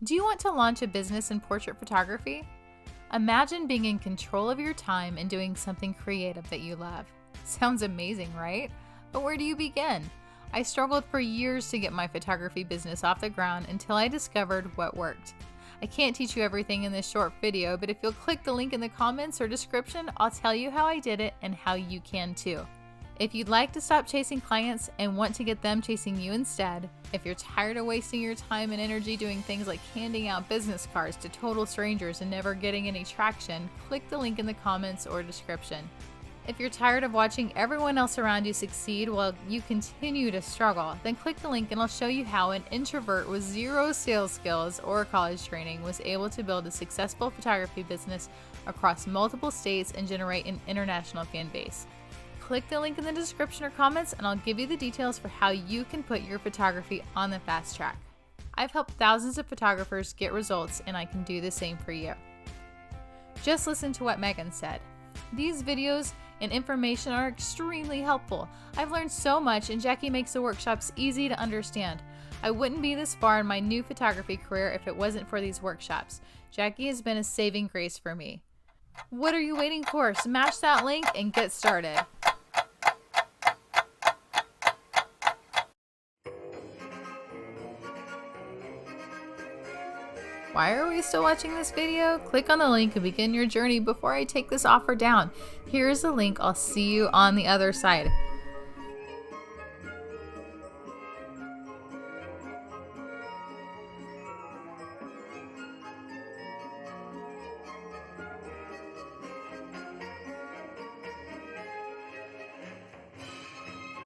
Do you want to launch a business in portrait photography? Imagine being in control of your time and doing something creative that you love. Sounds amazing, right? But where do you begin? I struggled for years to get my photography business off the ground until I discovered what worked. I can't teach you everything in this short video, but if you'll click the link in the comments or description, I'll tell you how I did it and how you can too. If you'd like to stop chasing clients and want to get them chasing you instead, if you're tired of wasting your time and energy doing things like handing out business cards to total strangers and never getting any traction, click the link in the comments or description. If you're tired of watching everyone else around you succeed while you continue to struggle, then click the link and I'll show you how an introvert with zero sales skills or college training was able to build a successful photography business across multiple states and generate an international fan base. Click the link in the description or comments and I'll give you the details for how you can put your photography on the fast track. I've helped thousands of photographers get results and I can do the same for you. Just listen to what Megan said. These videos and information are extremely helpful. I've learned so much and Jackie makes the workshops easy to understand. I wouldn't be this far in my new photography career if it wasn't for these workshops. Jackie has been a saving grace for me. What are you waiting for? Smash that link and get started. Why are we still watching this video? Click on the link and begin your journey before I take this offer down. Here is the link. I'll see you on the other side.